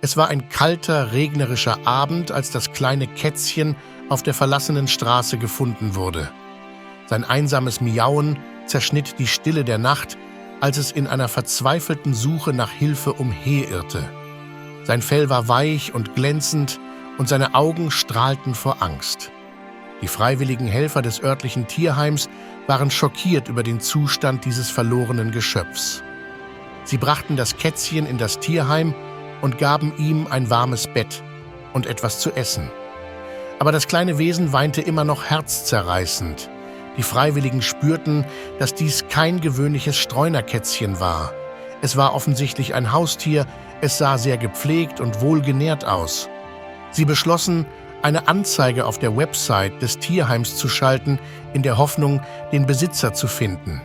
Es war ein kalter, regnerischer Abend, als das kleine Kätzchen auf der verlassenen Straße gefunden wurde. Sein einsames Miauen zerschnitt die Stille der Nacht, als es in einer verzweifelten Suche nach Hilfe umherirrte. Sein Fell war weich und glänzend und seine Augen strahlten vor Angst. Die freiwilligen Helfer des örtlichen Tierheims waren schockiert über den Zustand dieses verlorenen Geschöpfs. Sie brachten das Kätzchen in das Tierheim und gaben ihm ein warmes Bett und etwas zu essen. Aber das kleine Wesen weinte immer noch herzzerreißend. Die Freiwilligen spürten, dass dies kein gewöhnliches Streunerkätzchen war. Es war offensichtlich ein Haustier, es sah sehr gepflegt und wohlgenährt aus. Sie beschlossen, eine Anzeige auf der Website des Tierheims zu schalten, in der Hoffnung, den Besitzer zu finden.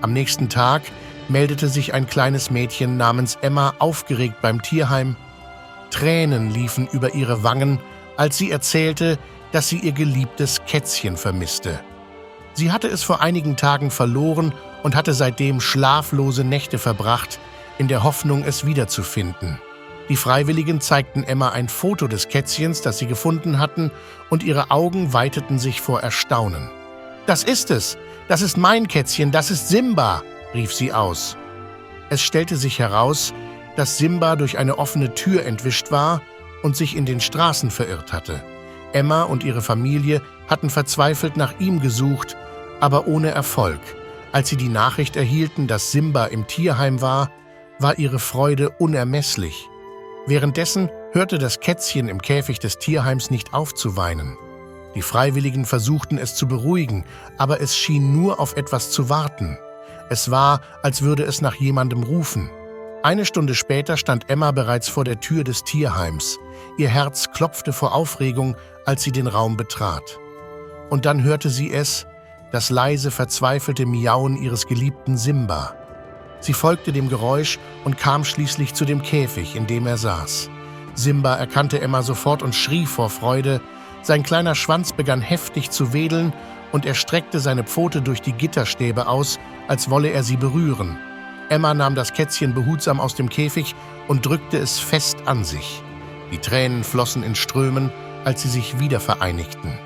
Am nächsten Tag meldete sich ein kleines Mädchen namens Emma aufgeregt beim Tierheim. Tränen liefen über ihre Wangen, als sie erzählte, dass sie ihr geliebtes Kätzchen vermisste. Sie hatte es vor einigen Tagen verloren und hatte seitdem schlaflose Nächte verbracht, in der Hoffnung, es wiederzufinden. Die Freiwilligen zeigten Emma ein Foto des Kätzchens, das sie gefunden hatten, und ihre Augen weiteten sich vor Erstaunen. »Das ist es! Das ist mein Kätzchen! Das ist Simba!« rief sie aus. Es stellte sich heraus, dass Simba durch eine offene Tür entwischt war und sich in den Straßen verirrt hatte. Emma und ihre Familie hatten verzweifelt nach ihm gesucht, aber ohne Erfolg. Als sie die Nachricht erhielten, dass Simba im Tierheim war ihre Freude unermesslich. Währenddessen hörte das Kätzchen im Käfig des Tierheims nicht auf zu weinen. Die Freiwilligen versuchten es zu beruhigen, aber es schien nur auf etwas zu warten. Es war, als würde es nach jemandem rufen. Eine Stunde später stand Emma bereits vor der Tür des Tierheims. Ihr Herz klopfte vor Aufregung, als sie den Raum betrat. Und dann hörte sie es, das leise, verzweifelte Miauen ihres geliebten Simba. Sie folgte dem Geräusch und kam schließlich zu dem Käfig, in dem er saß. Simba erkannte Emma sofort und schrie vor Freude. Sein kleiner Schwanz begann heftig zu wedeln und er streckte seine Pfote durch die Gitterstäbe aus, als wolle er sie berühren. Emma nahm das Kätzchen behutsam aus dem Käfig und drückte es fest an sich. Die Tränen flossen in Strömen, als sie sich wieder vereinigten.